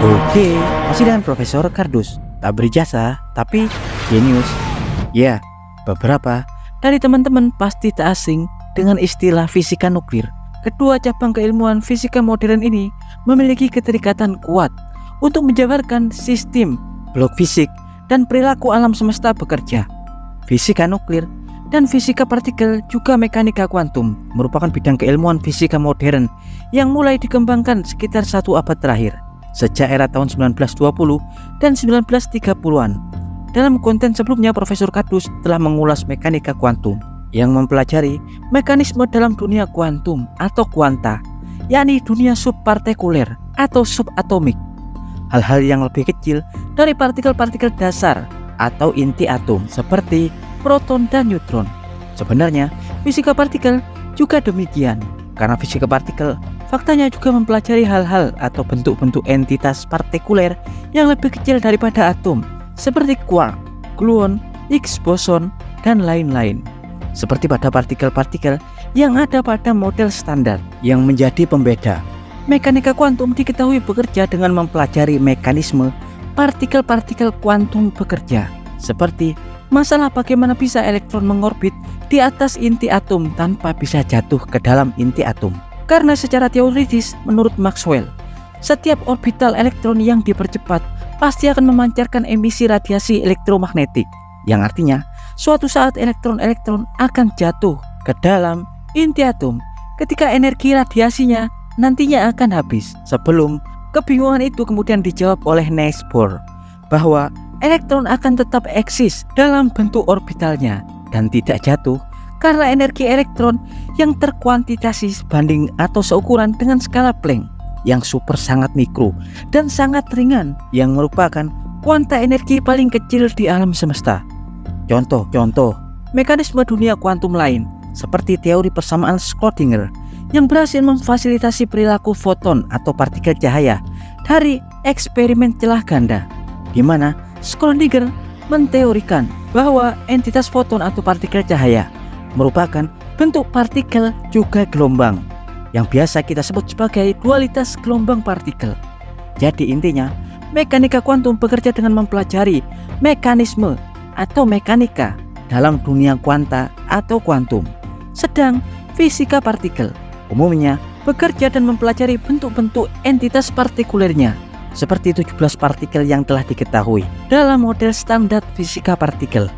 Oke, masih dengan Profesor Kardus. Tak berjasa, tapi genius. Ya, beberapa dari teman-teman pasti tak asing dengan istilah fisika nuklir. Kedua cabang keilmuan fisika modern ini memiliki keterikatan kuat untuk menjabarkan sistem, blok fisik, dan perilaku alam semesta bekerja. Fisika nuklir dan fisika partikel juga mekanika kuantum merupakan bidang keilmuan fisika modern yang mulai dikembangkan sekitar 1 abad terakhir, sejak era tahun 1920 dan 1930-an. Dalam konten sebelumnya, Profesor Kardus telah mengulas mekanika kuantum yang mempelajari mekanisme dalam dunia kuantum atau kuanta, yakni dunia subpartikuler atau subatomik. Hal-hal yang lebih kecil dari partikel-partikel dasar atau inti atom seperti proton dan neutron. Sebenarnya, fisika partikel juga demikian, karena fisika partikel faktanya juga mempelajari hal-hal atau bentuk-bentuk entitas partikuler yang lebih kecil daripada atom, seperti quark, gluon, Higgs boson, dan lain-lain. Seperti pada partikel-partikel yang ada pada model standar. Yang menjadi pembeda, mekanika kuantum diketahui bekerja dengan mempelajari mekanisme partikel-partikel kuantum bekerja, seperti masalah bagaimana bisa elektron mengorbit di atas inti atom tanpa bisa jatuh ke dalam inti atom. Karena secara teoritis, menurut Maxwell, setiap orbital elektron yang dipercepat pasti akan memancarkan emisi radiasi elektromagnetik, yang artinya suatu saat elektron-elektron akan jatuh ke dalam inti atom ketika energi radiasinya nantinya akan habis. Sebelum kebingungan itu kemudian dijawab oleh Niels Bohr bahwa elektron akan tetap eksis dalam bentuk orbitalnya dan tidak jatuh karena energi elektron yang terkuantitasi sebanding atau seukuran dengan skala Planck yang super sangat mikro dan sangat ringan, yang merupakan kuanta energi paling kecil di alam semesta. Contoh mekanisme dunia kuantum lain seperti teori persamaan Schrödinger yang berhasil memfasilitasi perilaku foton atau partikel cahaya dari eksperimen celah ganda, di mana Schrödinger menteorikan bahwa entitas foton atau partikel cahaya merupakan bentuk partikel juga gelombang yang biasa kita sebut sebagai dualitas gelombang partikel. Jadi intinya, mekanika kuantum bekerja dengan mempelajari mekanisme atau mekanika dalam dunia kuanta atau kuantum. Sedang fisika partikel umumnya bekerja dan mempelajari bentuk-bentuk entitas partikulernya, seperti 17 partikel yang telah diketahui dalam model standar fisika partikel.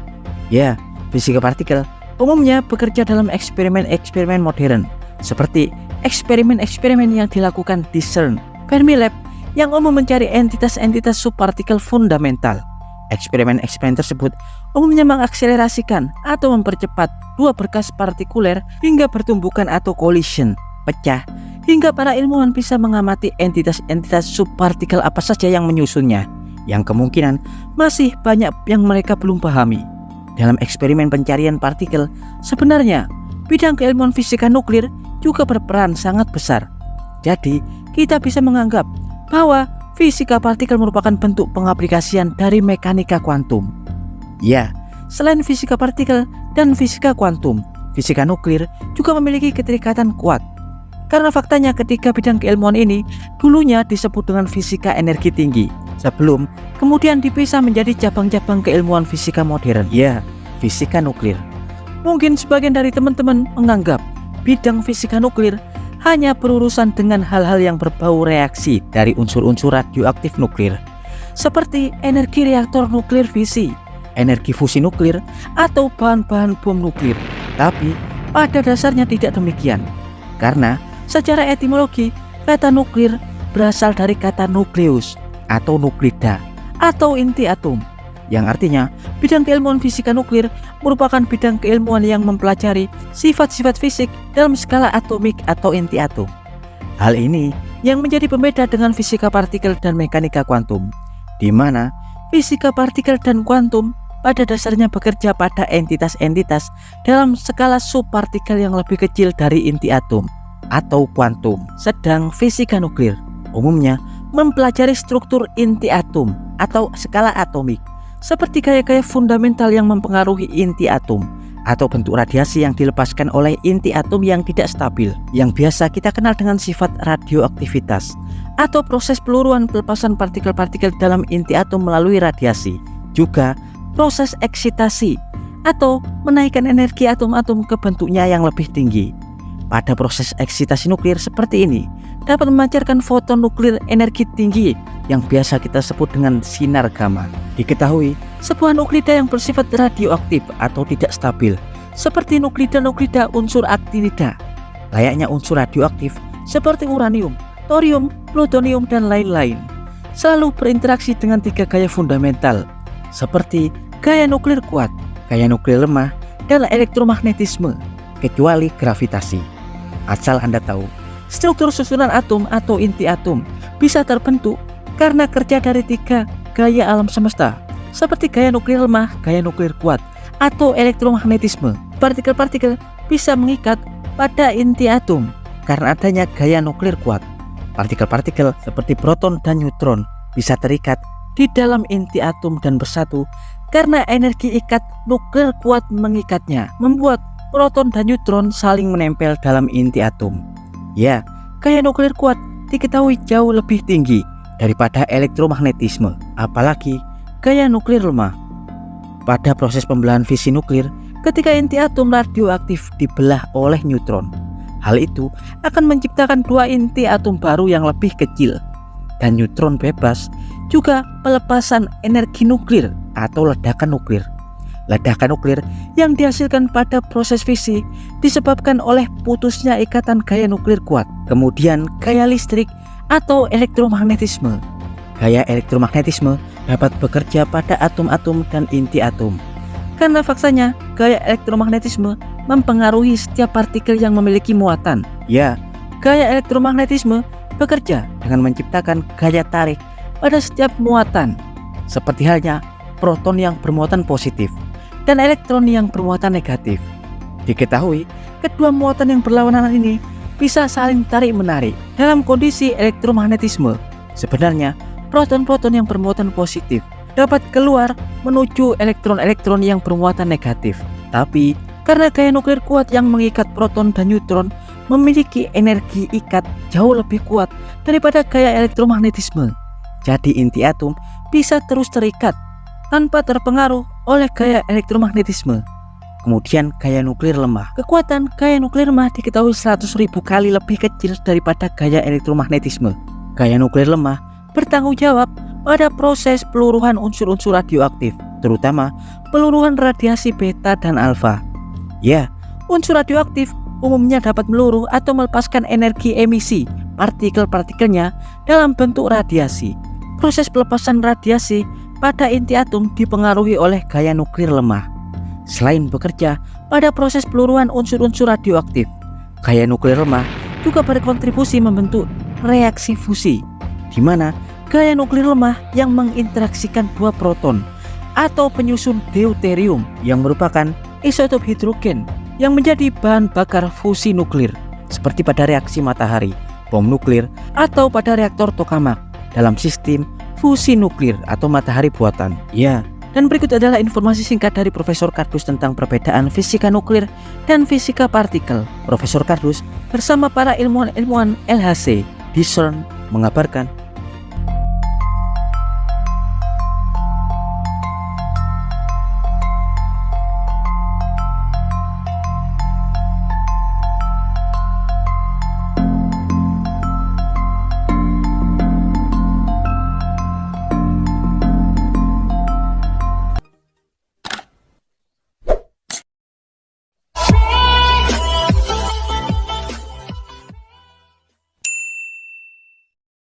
Ya, fisika partikel umumnya bekerja dalam eksperimen-eksperimen modern, seperti eksperimen-eksperimen yang dilakukan di CERN, Fermilab, yang umum mencari entitas-entitas subpartikel fundamental. Eksperimen-eksperimen tersebut umumnya mengakselerasikan atau mempercepat dua berkas partikuler hingga bertumbukan atau collision, pecah, hingga para ilmuwan bisa mengamati entitas-entitas subpartikel apa saja yang menyusunnya, yang kemungkinan masih banyak yang mereka belum pahami. Dalam eksperimen pencarian partikel, sebenarnya bidang keilmuan fisika nuklir juga berperan sangat besar. Jadi, kita bisa menganggap bahwa fisika partikel merupakan bentuk pengaplikasian dari mekanika kuantum. Ya, selain fisika partikel dan fisika kuantum, fisika nuklir juga memiliki keterikatan kuat. Karena faktanya ketika bidang keilmuan ini dulunya disebut dengan fisika energi tinggi, sebelum kemudian dipisah menjadi cabang-cabang keilmuan fisika modern. Ya, fisika nuklir. Mungkin sebagian dari teman-teman menganggap bidang fisika nuklir hanya berurusan dengan hal-hal yang berbau reaksi dari unsur-unsur radioaktif nuklir, seperti energi reaktor nuklir fisi, energi fusi nuklir, atau bahan-bahan bom nuklir. Tapi pada dasarnya tidak demikian, karena secara etimologi kata nuklir berasal dari kata nukleus atau nuklida atau inti atom, yang artinya bidang keilmuan fisika nuklir merupakan bidang keilmuan yang mempelajari sifat-sifat fisik dalam skala atomik atau inti atom. Hal ini yang menjadi pembeda dengan fisika partikel dan mekanika kuantum, di mana fisika partikel dan kuantum pada dasarnya bekerja pada entitas-entitas dalam skala subpartikel yang lebih kecil dari inti atom atau kuantum. Sedang fisika nuklir umumnya mempelajari struktur inti atom atau skala atomik, seperti gaya-gaya fundamental yang mempengaruhi inti atom atau bentuk radiasi yang dilepaskan oleh inti atom yang tidak stabil, yang biasa kita kenal dengan sifat radioaktivitas, atau proses peluruhan pelepasan partikel-partikel dalam inti atom melalui radiasi. Juga proses eksitasi atau menaikkan energi atom-atom ke bentuknya yang lebih tinggi. Pada proses eksitasi nuklir seperti ini dapat memancarkan foton nuklir energi tinggi yang biasa kita sebut dengan sinar gamma. Diketahui sebuah nuklida yang bersifat radioaktif atau tidak stabil seperti nuklida-nuklida unsur aktinida, layaknya unsur radioaktif seperti uranium, thorium, plutonium, dan lain-lain, selalu berinteraksi dengan 3 gaya fundamental seperti gaya nuklir kuat, gaya nuklir lemah, dan elektromagnetisme, kecuali gravitasi. Asal Anda tahu, struktur susunan atom atau inti atom bisa terbentuk karena kerja dari 3 gaya alam semesta, seperti gaya nuklir lemah, gaya nuklir kuat, atau elektromagnetisme. Partikel-partikel bisa mengikat pada inti atom karena adanya gaya nuklir kuat. Partikel-partikel seperti proton dan neutron bisa terikat di dalam inti atom dan bersatu karena energi ikat nuklir kuat mengikatnya, membuat proton dan neutron saling menempel dalam inti atom. Ya, gaya nuklir kuat diketahui jauh lebih tinggi daripada elektromagnetisme, apalagi gaya nuklir lemah. Pada proses pembelahan fisi nuklir, ketika inti atom radioaktif dibelah oleh neutron, hal itu akan menciptakan 2 inti atom baru yang lebih kecil, dan neutron bebas juga pelepasan energi nuklir atau ledakan nuklir. Ledakan nuklir yang dihasilkan pada proses fisi disebabkan oleh putusnya ikatan gaya nuklir kuat, kemudian gaya listrik atau elektromagnetisme. Gaya elektromagnetisme dapat bekerja pada atom-atom dan inti atom. Karena faktanya, gaya elektromagnetisme mempengaruhi setiap partikel yang memiliki muatan. Ya, gaya elektromagnetisme bekerja dengan menciptakan gaya tarik pada setiap muatan, seperti halnya proton yang bermuatan positif dan elektron yang bermuatan negatif. Diketahui, kedua muatan yang berlawanan ini bisa saling tarik-menarik dalam kondisi elektromagnetisme. Sebenarnya, proton-proton yang bermuatan positif dapat keluar menuju elektron-elektron yang bermuatan negatif. Tapi, karena gaya nuklir kuat yang mengikat proton dan neutron memiliki energi ikat jauh lebih kuat daripada gaya elektromagnetisme, jadi inti atom bisa terus terikat tanpa terpengaruh oleh gaya elektromagnetisme. Kemudian gaya nuklir lemah. Kekuatan gaya nuklir lemah diketahui 100.000 kali lebih kecil daripada gaya elektromagnetisme. Gaya nuklir lemah bertanggung jawab pada proses peluruhan unsur-unsur radioaktif, terutama peluruhan radiasi beta dan alfa. Ya, unsur radioaktif umumnya dapat meluruh atau melepaskan energi emisi partikel-partikelnya dalam bentuk radiasi. Proses pelepasan radiasi pada inti atom dipengaruhi oleh gaya nuklir lemah. Selain bekerja pada proses peluruhan unsur-unsur radioaktif, gaya nuklir lemah juga berkontribusi membentuk reaksi fusi, di mana gaya nuklir lemah yang menginteraksikan 2 proton atau penyusun deuterium yang merupakan isotop hidrogen yang menjadi bahan bakar fusi nuklir, seperti pada reaksi matahari, bom nuklir, atau pada reaktor tokamak dalam sistem fusi nuklir atau matahari buatan. Ya, dan berikut adalah informasi singkat dari Profesor Kardus tentang perbedaan fisika nuklir dan fisika partikel. Profesor Kardus bersama para ilmuwan-ilmuwan LHC di CERN mengabarkan